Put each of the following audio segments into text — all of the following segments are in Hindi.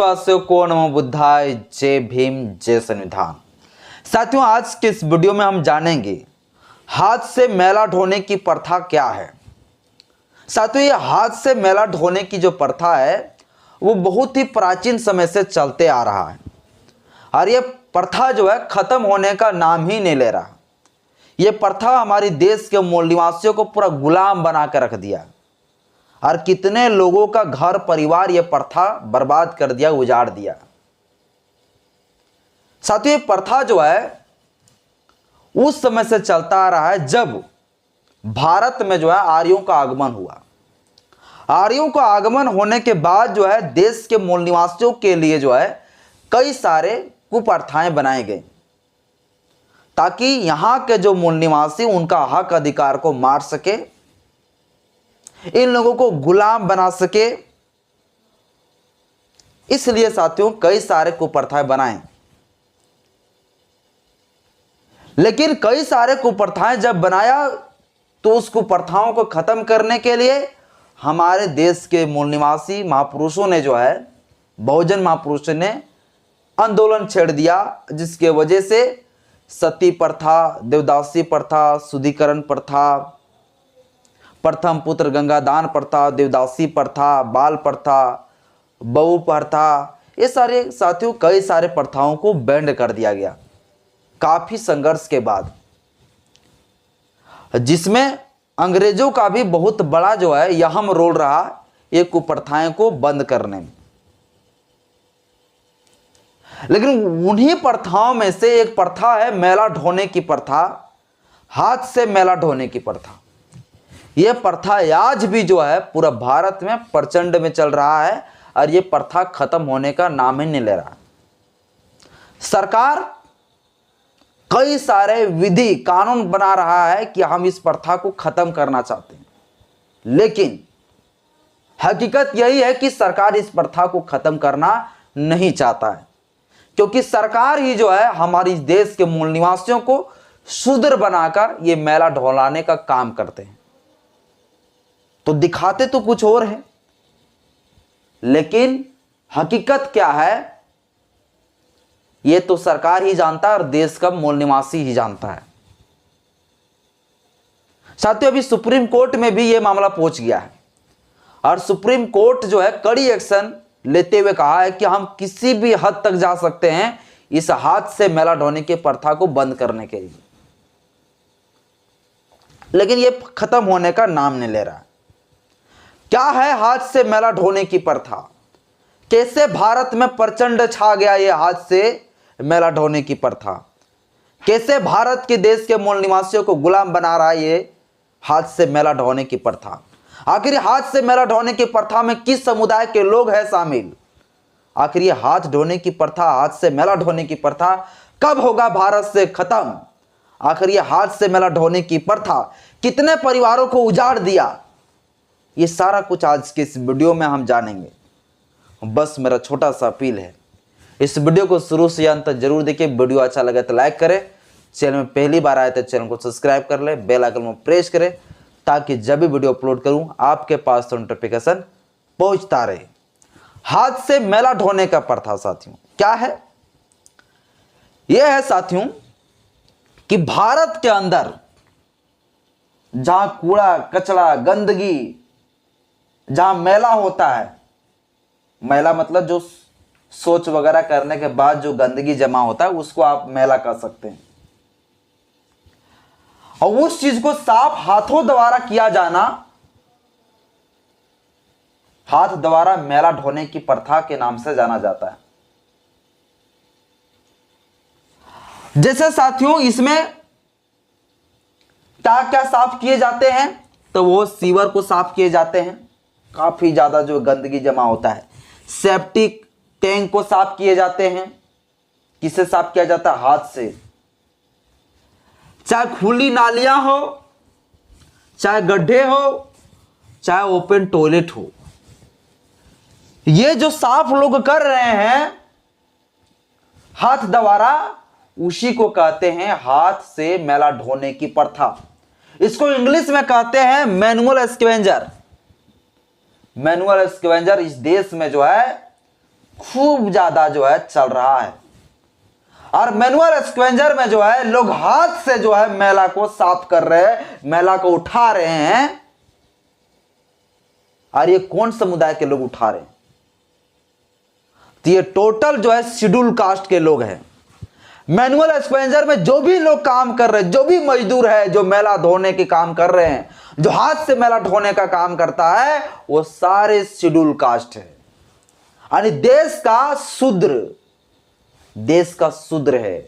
देशवासियों को नमो बुद्धाय, जय भीम, जय संविधान। साथियों, आज के इस वीडियो में हम जानेंगे हाथ से मैला ढोने की प्रथा क्या है। साथियों, ये हाथ से मैला ढोने की जो प्रथा है वो बहुत ही प्राचीन समय से चलते आ रहा है और ये प्रथा जो है खत्म होने का नाम ही नहीं ले रहा। ये प्रथा हमारे देश के मूल निवासियों को पूरा गुलाम बना कर रख दिया और कितने लोगों का घर परिवार ये प्रथा बर्बाद कर दिया, उजाड़ दिया। साथियों, ये प्रथा जो है उस समय से चलता आ रहा है जब भारत में जो है आर्यों का आगमन हुआ। आर्यों का आगमन होने के बाद जो है देश के मूल निवासियों के लिए जो है कई सारे कुप्रथाएं बनाए गए ताकि यहां के जो मूल निवासी उनका हक अधिकार को मार सके, इन लोगों को गुलाम बना सके। इसलिए साथियों कई सारे कुप्रथाएं बनाए, लेकिन कई सारे कुप्रथाएं जब बनाया तो उस कुप्रथाओं को खत्म करने के लिए हमारे देश के मूल निवासी महापुरुषों ने जो है बहुजन महापुरुषों ने आंदोलन छेड़ दिया, जिसके वजह से सती प्रथा, देवदासी प्रथा, शुद्धिकरण प्रथा, प्रथम पुत्र गंगादान प्रथा, देवदासी प्रथा, बाल प्रथा, बहु प्रथा, ये सारे साथियों कई सारे प्रथाओं को बैंड कर दिया गया काफी संघर्ष के बाद, जिसमें अंग्रेजों का भी बहुत बड़ा जो है अहम रोल रहा ये कुप्रथाएं को बंद करने में। लेकिन उन्हीं प्रथाओं में से एक प्रथा है मैला ढोने की प्रथा, हाथ से मैला ढोने की प्रथा। यह प्रथा आज भी जो है पूरा भारत में प्रचंड में चल रहा है और यह प्रथा खत्म होने का नाम ही नहीं ले रहा। सरकार कई सारे विधि कानून बना रहा है कि हम इस प्रथा को खत्म करना चाहते हैं, लेकिन हकीकत यही है कि सरकार इस प्रथा को खत्म करना नहीं चाहता है, क्योंकि सरकार ही जो है हमारे देश के मूल निवासियों को शूद्र बनाकर ये मैला ढोलाने का काम करते हैं। तो दिखाते तो कुछ और है, लेकिन हकीकत क्या है ये तो सरकार ही जानता है और देश का मूल निवासी ही जानता है। साथियों, अभी सुप्रीम कोर्ट में भी यह मामला पहुंच गया है और सुप्रीम कोर्ट जो है कड़ी एक्शन लेते हुए कहा है कि हम किसी भी हद तक जा सकते हैं इस हाथ से मैला ढोने की प्रथा को बंद करने के लिए, लेकिन यह खत्म होने का नाम नहीं ले रहा। क्या है हाथ से मैला ढोने की प्रथा? कैसे भारत में प्रचंड छा गया ये हाथ से मैला ढोने की प्रथा? कैसे भारत के देश के मूल निवासियों को गुलाम बना रहा है ये हाथ से मैला ढोने की प्रथा? आखिर हाथ से मैला ढोने की प्रथा में किस समुदाय के लोग हैं शामिल? आखिर ये हाथ धोने की प्रथा, हाथ से मैला ढोने की प्रथा कब होगा भारत से खत्म? आखिर ये हाथ से मैला ढोने की प्रथा कितने परिवारों को उजाड़ दिया? ये सारा कुछ आज के इस वीडियो में हम जानेंगे। बस मेरा छोटा सा अपील है, इस वीडियो को शुरू से अंत तक जरूर देखिए। वीडियो अच्छा लगे तो लाइक करें, चैनल में पहली बार आए तो चैनल को सब्सक्राइब कर ले, बेल आइकन में प्रेस करें ताकि जब भी वीडियो अपलोड करूं आपके पास तो नोटिफिकेशन पहुंचता रहे। हाथ से मैला ढोने का प्रथा साथियों क्या है? यह है साथियों कि भारत के अंदर जहां कूड़ा कचरा गंदगी, जहां मैला होता है, मैला मतलब जो शौच वगैरह करने के बाद जो गंदगी जमा होता है उसको आप मैला कर सकते हैं, और उस चीज को साफ हाथों द्वारा किया जाना हाथ द्वारा मैला ढोने की प्रथा के नाम से जाना जाता है। जैसे साथियों इसमें क्या क्या साफ किए जाते हैं, तो वो सीवर को साफ किए जाते हैं, काफी ज्यादा जो गंदगी जमा होता है। सेप्टिक टैंक को साफ किए जाते हैं, किससे साफ किया जाता है? हाथ से। चाहे खुली नालियां हो, चाहे गड्ढे हो, चाहे ओपन टॉयलेट हो, ये जो साफ लोग कर रहे हैं हाथ द्वारा, उसी को कहते हैं हाथ से मैला ढोने की प्रथा। इसको इंग्लिश में कहते हैं मैनुअल स्कैवेंजर। मैनुअल स्कैवेंजर इस देश में जो है खूब ज्यादा जो है चल रहा है। और मैनुअल स्क्वेंजर में जो है लोग हाथ से जो है मैला को साफ कर रहे हैं, मैला को उठा रहे हैं। और ये कौन समुदाय के लोग उठा रहे हैं? तो ये टोटल जो है शेड्यूल कास्ट के लोग हैं। मैनुअल स्क्वेंजर में जो भी लोग काम कर रहे हैं, जो भी मजदूर है जो मैला धोने के काम कर रहे हैं, जो हाथ से मैला धोने का काम करता है, वो सारे शेड्यूल कास्ट है। यानी देश का शूद्र है।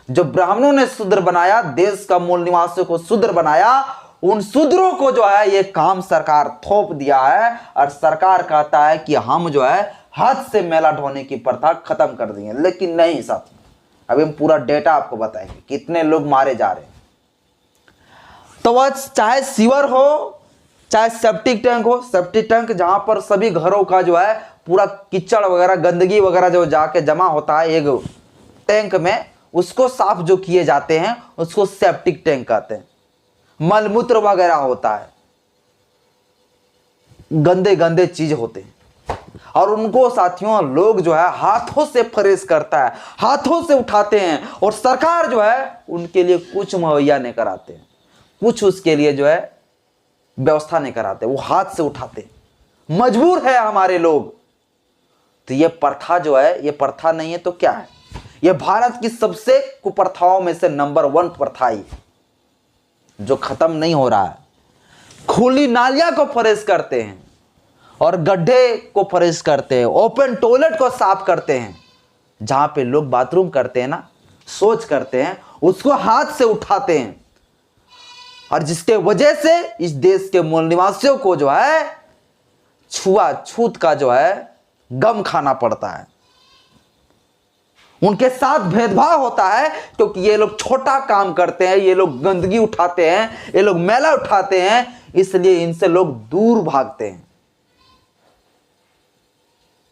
जो ब्राह्मणों ने शूद्र बनाया, देश का मूल निवासियों को शूद्र बनाया, उन शूद्रों को जो है ये काम सरकार थोप दिया है। और सरकार कहता है कि हम जो है हाथ से मैला ढोने की प्रथा खत्म कर देंगे। लेकिन नहीं साथियों, अभी हम पूरा डेटा आपको बताएंगे कितने लोग मारे जा रहे हैं। तो वह चाहे सीवर हो, चाहे सेप्टिक टैंक हो, सेप्टिक टैंक जहां पर सभी घरों का जो है पूरा कीचड़ वगैरह, गंदगी वगैरह जो जाके जमा होता है एक टैंक में, उसको साफ जो किए जाते हैं उसको सेप्टिक टैंक कहते हैं। मलमूत्र वगैरह होता है, गंदे गंदे चीज होते हैं, और उनको साथियों लोग जो है हाथों से फ्रेश करता है, हाथों से उठाते हैं। और सरकार जो है उनके लिए कुछ मुहैया नहीं कराते, कुछ उसके लिए जो है व्यवस्था नहीं कराते, वो हाथ से उठाते। मजबूर है हमारे लोग। तो ये प्रथा जो है, ये प्रथा नहीं है तो क्या है? ये भारत की सबसे कुप्रथाओं में से नंबर 1 प्रथा ही जो खत्म नहीं हो रहा है। खुली नालियां को फ्रेश करते हैं और गड्ढे को फ्रेश करते हैं, ओपन टॉयलेट को साफ करते हैं। जहां पे लोग बाथरूम करते हैं ना, शौच करते हैं, उसको हाथ से उठाते हैं। और जिसके वजह से इस देश के मूल निवासियों को जो है छुआछूत का जो है गम खाना पड़ता है। उनके साथ भेदभाव होता है क्योंकि ये लोग छोटा काम करते हैं, ये लोग गंदगी उठाते हैं, ये लोग मैला उठाते हैं, इसलिए इनसे लोग दूर भागते हैं।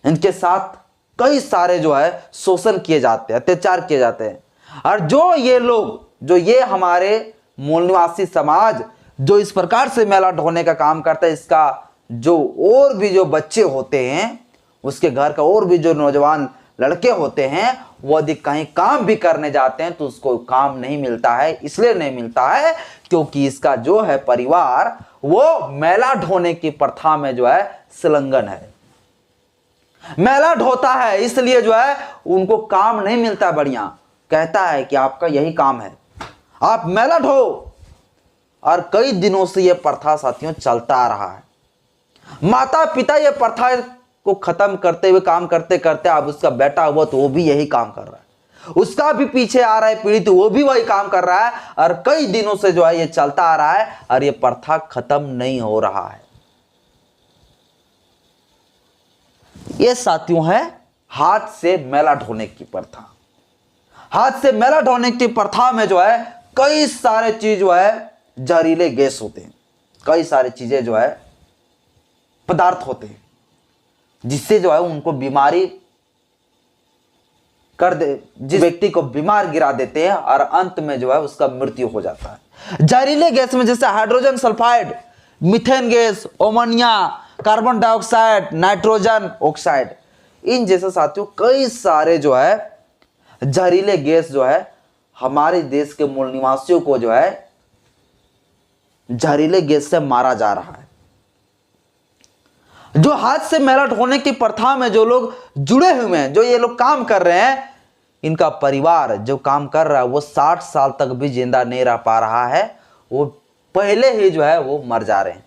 इनके साथ कई सारे जो है शोषण किए जाते हैं, अत्याचार किए जाते हैं। और जो ये लोग, जो ये हमारे मूल निवासी समाज जो इस प्रकार से मैला ढोने का काम करता है, इसका जो और भी जो बच्चे होते हैं, उसके घर का और भी जो नौजवान लड़के होते हैं, वो यदि कहीं काम भी करने जाते हैं तो उसको काम नहीं मिलता है। इसलिए नहीं मिलता है क्योंकि इसका जो है परिवार वो मैला ढोने की प्रथा में जो है संलग्न है, मैला ढोता है, इसलिए जो है उनको काम नहीं मिलता। बढ़िया कहता है कि आपका यही काम है, आप मैला ढो। और कई दिनों से यह प्रथा साथियों चलता आ रहा है। माता पिता ये प्रथा को खत्म करते हुए, काम करते करते, अब उसका बेटा हुआ तो वो भी यही काम कर रहा है, उसका भी पीछे आ रहा है पीढ़ी, तो वो भी वही काम कर रहा है। और कई दिनों से जो है ये चलता आ रहा है और ये प्रथा खत्म नहीं हो रहा है। ये साथियों है हाथ से मैला ढोने की प्रथा। हाथ से मैला ढोने की प्रथा में जो है कई सारे चीज जो है जहरीले गैस होते हैं, कई सारी चीजें जो है पदार्थ होते हैं, जिससे जो है उनको बीमारी कर दे, जिस व्यक्ति को बीमार गिरा देते हैं और अंत में जो है उसका मृत्यु हो जाता है। जहरीले गैस में जैसे hydrogen sulphide, methane gas, ammonia, carbon dioxide, nitrogen oxide, इन जैसे साथियों कई सारे जो है जहरीले गैस जो है हमारे देश के मूल निवासियों को जो है जहरीले गैस से मारा जा रहा है। जो हाथ से मैला ढोने की प्रथा में जो लोग जुड़े हुए हैं, जो ये लोग काम कर रहे हैं, इनका परिवार जो काम कर रहा है वो 60 साल तक भी जिंदा नहीं रह पा रहा है, वो पहले ही जो है वो मर जा रहे हैं।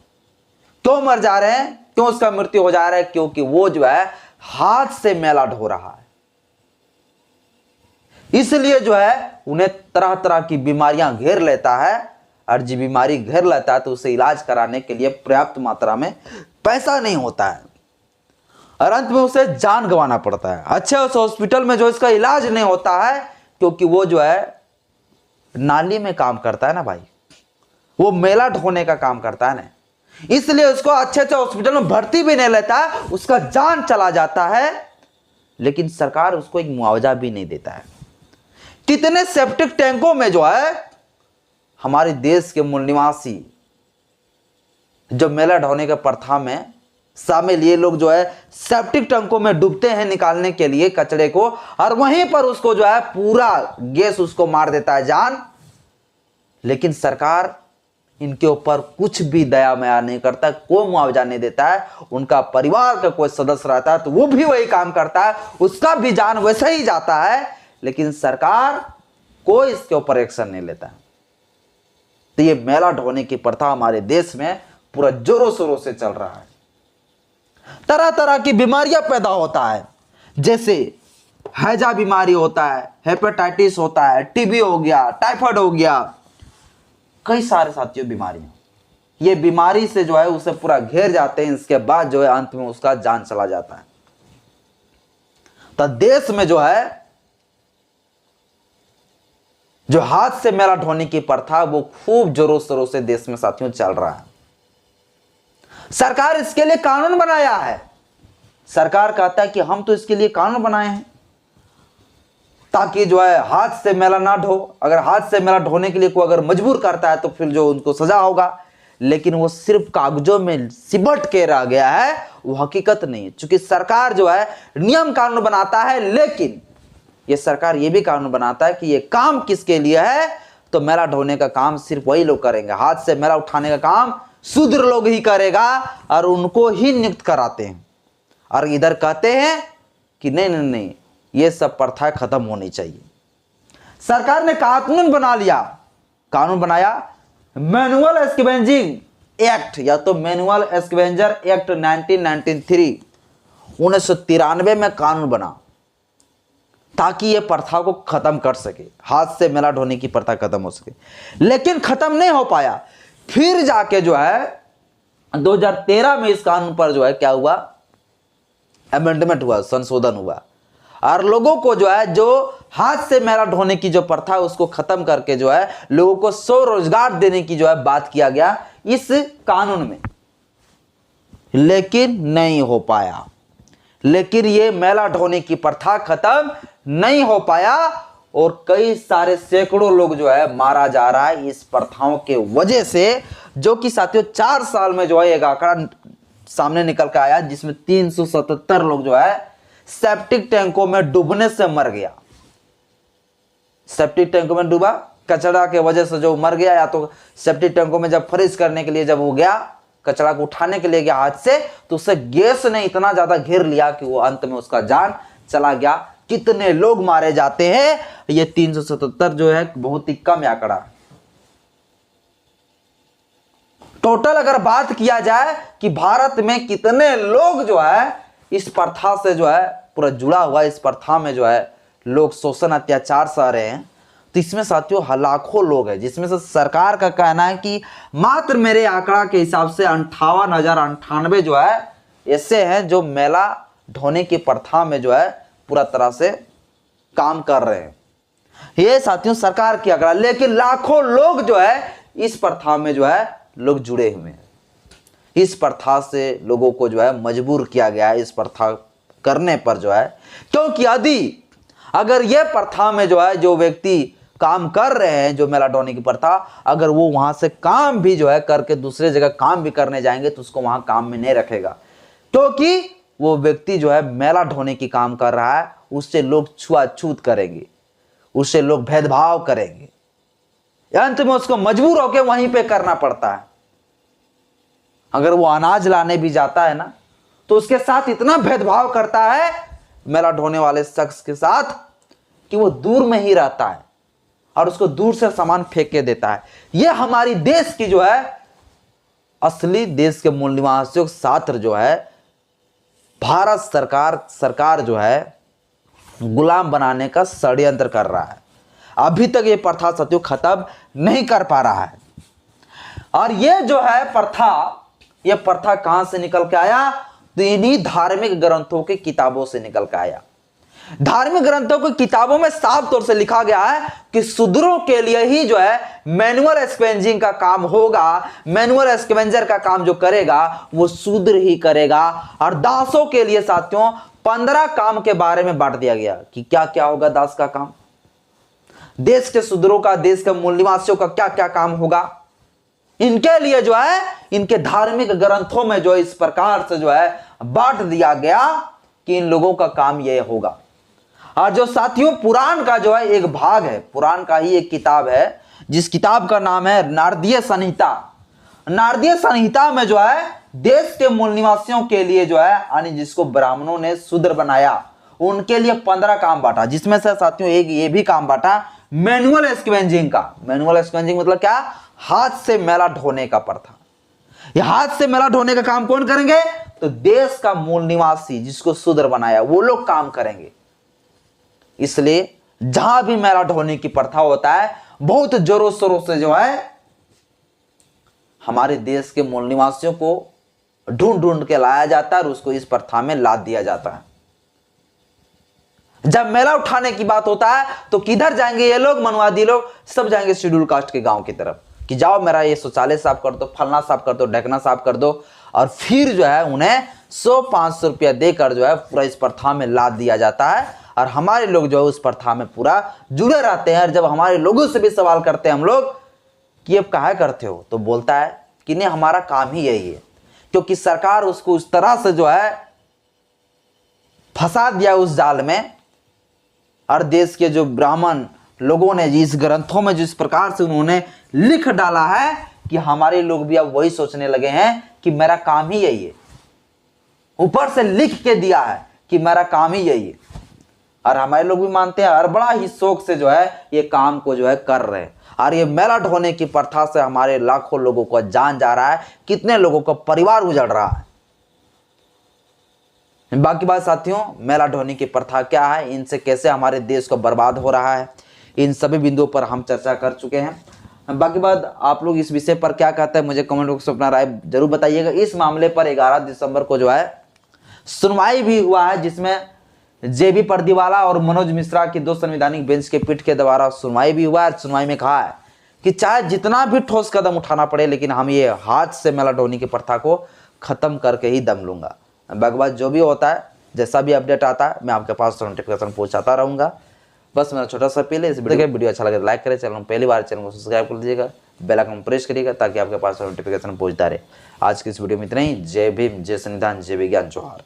क्यों मर जा रहे हैं, क्यों उसका मृत्यु हो जा रहा है? क्योंकि वो जो है हाथ से मैला ढो रहा है। इसलिए जो है उन्हें तरह तरह की बीमारियां घेर लेता है, और जो बीमारी घेर लेता है तो उसे इलाज कराने के लिए पर्याप्त मात्रा में पैसा नहीं होता है, और अंत में उसे जान गंवाना पड़ता है। अच्छा, उस हॉस्पिटल में जो इसका इलाज नहीं होता है क्योंकि वो जो है नाली में काम करता है ना भाई, वो मैला ढोने का काम करता है ना, इसलिए उसको अच्छे अच्छे हॉस्पिटल में भर्ती भी नहीं लेता है, उसका जान चला जाता है, लेकिन सरकार उसको एक मुआवजा भी नहीं देता है। कितने सेप्टिक टैंकों में जो है हमारे देश के मूल निवासी जो मैला ढोने के प्रथा में शामिल। ये लोग जो है सेप्टिक टैंकों में डूबते हैं निकालने के लिए कचरे को, और वहीं पर उसको जो है पूरा गैस उसको मार देता है जान। लेकिन सरकार इनके ऊपर कुछ भी दया माया नहीं करता, कोई मुआवजा नहीं देता है। उनका परिवार का कोई सदस्य रहता है तो वो भी वही काम करता है, उसका भी जान वैसे ही जाता है, लेकिन सरकार कोई इसके ऊपर एक्शन नहीं लेता है। तो ये मैला ढोने की प्रथा हमारे देश में पूरा जोरों शोरों से चल रहा है। तरह तरह की बीमारियां पैदा होता है, जैसे हैजा बीमारी होता है, हेपेटाइटिस होता है, टीबी हो गया, टाइफाइड हो गया, कई सारे साथियों बीमारियां। ये बीमारी से जो है उसे पूरा घेर जाते हैं, इसके बाद जो है अंत में उसका जान चला जाता है। तो देश में जो है जो हाथ से मैला ढोने की प्रथा वो खूब जोरों शोरों से देश में साथियों चल रहा है। सरकार इसके लिए कानून बनाया है। सरकार कहता है कि हम तो इसके लिए कानून बनाए हैं ताकि जो है हाथ से मैला ना ढो। अगर हाथ से मैला ढोने के लिए कोई अगर मजबूर करता है तो फिर जो उनको सजा होगा, लेकिन वो सिर्फ कागजों में सिमट के रह गया है, वो हकीकत नहीं है। चूंकि सरकार जो है नियम कानून बनाता है, लेकिन ये सरकार ये भी कानून बनाता है कि ये काम किसके लिए है, तो मैला ढोने का काम सिर्फ वही लोग करेंगे। हाथ से मैला उठाने का काम शूद्र लोग ही करेगा और उनको ही नियुक्त कराते हैं। और इधर कहते हैं कि नहीं नहीं नहीं, ये सब प्रथा खत्म होनी चाहिए। सरकार ने कानून बना लिया, कानून बनाया मैनुअल स्कैवेंजिंग एक्ट, या तो मैनुअल स्कैवेंजर एक्ट 1993 1993 में कानून बना ताकि ये प्रथा को खत्म कर सके, हाथ से मैला ढोने की प्रथा खत्म हो सके। लेकिन खत्म नहीं हो पाया। फिर जाके जो है 2013 में इस कानून पर जो है क्या हुआ, अमेंडमेंट हुआ, संशोधन हुआ, और लोगों को जो है जो हाथ से मैला ढोने की जो प्रथा है उसको खत्म करके जो है लोगों को स्वरोजगार देने की जो है बात किया गया इस कानून में। लेकिन नहीं हो पाया। लेकिन ये मैला ढोने की प्रथा खत्म नहीं हो पाया और कई सारे सैकड़ों लोग जो है मारा जा रहा है इस प्रथाओं के वजह से, जो कि साथियों 4 साल में जो है एक आंकड़ा सामने निकल के आया जिसमें 377 लोग जो है सेप्टिक टैंकों में डूबने से मर गया। सेप्टिक टैंकों में डूबा, कचरा के वजह से जो मर गया, या तो सेप्टिक टैंकों में जब फ्रीज करने के लिए जब वो गया, कचरा को उठाने के लिए गया हाथ से, तो उससे गैस ने इतना ज्यादा घेर लिया कि वो अंत में उसका जान चला गया। कितने लोग मारे जाते हैं, ये 377 जो है बहुत ही कम आंकड़ा। टोटल अगर बात किया जाए कि भारत में कितने लोग जो है इस प्रथा से जो है पूरा जुड़ा हुआ, इस प्रथा में जो है लोग शोषण अत्याचार सह रहे हैं, तो इसमें साथियों लाखों लोग हैं, जिसमें से सरकार का कहना है कि मात्र मेरे आंकड़ा के हिसाब से 58,098 जो है ऐसे हैं जो मैला ढोने की प्रथा में जो है पूरा तरह से काम कर रहे हैं। ये साथियों सरकार की आंकड़ा, लेकिन लाखों लोग जो है इस प्रथा में जो है लोग जुड़े हुए हैं। इस प्रथा से लोगों को जो है मजबूर किया गया है इस प्रथा करने पर जो है, क्योंकि यदि अगर ये प्रथा में जो है जो व्यक्ति काम कर रहे हैं, जो मैला ढोने की प्रथा, अगर वो वहां से काम भी जो है करके दूसरे जगह काम भी करने जाएंगे तो उसको वहां काम में नहीं रखेगा, क्योंकि वो व्यक्ति जो है मैला ढोने की काम कर रहा है, उससे लोग छुआछूत करेंगे, उससे लोग भेदभाव करेंगे, अंत में उसको मजबूर होकर वहीं पे करना पड़ता है। अगर वो अनाज लाने भी जाता है ना, तो उसके साथ इतना भेदभाव करता है मैला ढोने वाले शख्स के साथ कि वो दूर में ही रहता है और उसको दूर से सामान फेंक के देता है। ये हमारी देश की जो है असली देश के मूल निवासियों छात्र जो है भारत सरकार जो है गुलाम बनाने का षड्यंत्र कर रहा है। अभी तक ये प्रथा सत्यो खत्म नहीं कर पा रहा है। और ये जो है ये प्रथा कहां से निकल के आया, तो इन्हीं धार्मिक ग्रंथों की किताबों से निकल के आया। धार्मिक ग्रंथों की किताबों में साफ तौर से लिखा गया है कि शूद्रों के लिए ही जो है मैनुअल स्कैवेंजिंग का काम होगा, मैनुअल स्कैवेंजर का काम जो करेगा वो शूद्र ही करेगा। और दासों के लिए साथियों 15 काम के बारे में बांट दिया गया कि क्या क्या होगा दास का काम, देश के शूद्रों का, देश के मूल निवासियों का क्या क्या काम होगा, इनके लिए जो है इनके धार्मिक ग्रंथों में जो है इस प्रकार से जो है बांट दिया गया कि इन लोगों का काम यह होगा। और जो साथियों पुराण का जो है एक भाग है, पुराण का ही एक किताब है जिस किताब का नाम है नारदीय संहिता। नारदीय संहिता में जो है देश के मूल निवासियों के लिए जो है यानी जिसको ब्राह्मणों ने शूद्र बनाया उनके लिए 15 काम बांटा, जिसमें से साथियों एक ये भी काम बांटा मैनुअल स्क्वेंजिंग का। मैनुअल स्क्वेंजिंग मतलब क्या? हाथ से मैला ढोने का प्रथा। यह हाथ से मैला ढोने का काम कौन करेंगे? तो देश का मूल निवासी जिसको शूद्र बनाया वो लोग काम करेंगे। इसलिए जहां भी मैला ढोने की प्रथा होता है बहुत जोरों शोरों से जो है हमारे देश के मूल निवासियों को ढूंढ ढूंढ के लाया जाता है और उसको इस प्रथा में लाद दिया जाता है। जब मेला उठाने की बात होता है तो किधर जाएंगे ये लोग? मनवादी लोग सब जाएंगे शेड्यूल कास्ट के गांव की तरफ कि जाओ मेरा ये शौचालय साफ कर दो, फलना साफ कर दो, ढकना साफ कर दो। और फिर जो है उन्हें 100-500 रुपया देकर जो है पूरा इस प्रथा में लाद दिया जाता है। और हमारे लोग जो है उस प्रथा में पूरा जुड़े रहते हैं। और जब हमारे लोगों से भी सवाल करते हैं हम लोग कि अब काहे करते हो, तो बोलता है कि नहीं हमारा काम ही यही है, क्योंकि सरकार उसको उस तरह से जो है फंसा दिया उस जाल में। और देश के जो ब्राह्मण लोगों ने इस ग्रंथों में जिस प्रकार से उन्होंने लिख डाला है कि हमारे लोग भी अब वही सोचने लगे हैं कि मेरा काम ही यही है। ऊपर से लिख के दिया है कि मेरा काम ही यही है। और हमारे लोग भी मानते हैं और बड़ा ही शौक से जो है ये काम को जो है कर रहे हैं। और ये मेला ढोने की प्रथा से हमारे लाखों लोगों को जान जा रहा है, कितने लोगों का परिवार उजड़ रहा है। बाकी बात साथियों, मेला ढोने की प्रथा क्या है, इनसे कैसे हमारे देश को बर्बाद हो रहा है, इन सभी बिंदुओं पर हम चर्चा कर चुके हैं। बाकी बात आप लोग इस विषय पर क्या कहते हैं मुझे कमेंट बॉक्स में अपना राय जरूर बताइएगा। इस मामले पर 11 दिसंबर को जो है सुनवाई भी हुआ है, जिसमें जेबी पर्दीवाला और मनोज मिश्रा की 2 संवैधानिक बेंच के पीठ के द्वारा सुनवाई भी हुआ है। सुनवाई में कहा है कि चाहे जितना भी ठोस कदम उठाना पड़े लेकिन हम ये हाथ से मेला ढोने की प्रथा को खत्म करके ही दम लूंगा। बाकी बात जो भी होता है, जैसा भी अपडेट आता है मैं आपके पास नोटिफिकेशन पहुंचाता रहूंगा। बस मेरा छोटा सा अपील है, इस वीडियो अच्छा लगे तो लाइक करें, चैनल पहली बार चैनल को सब्सक्राइब कर लीजिएगा, बेल आइकन प्रेस करिएगा ताकि आपके पास नोटिफिकेशन पहुंचता रहे। आज की इस वीडियो में इतना ही। जय भीम, जय संविधान, जय विज्ञान, जोहार।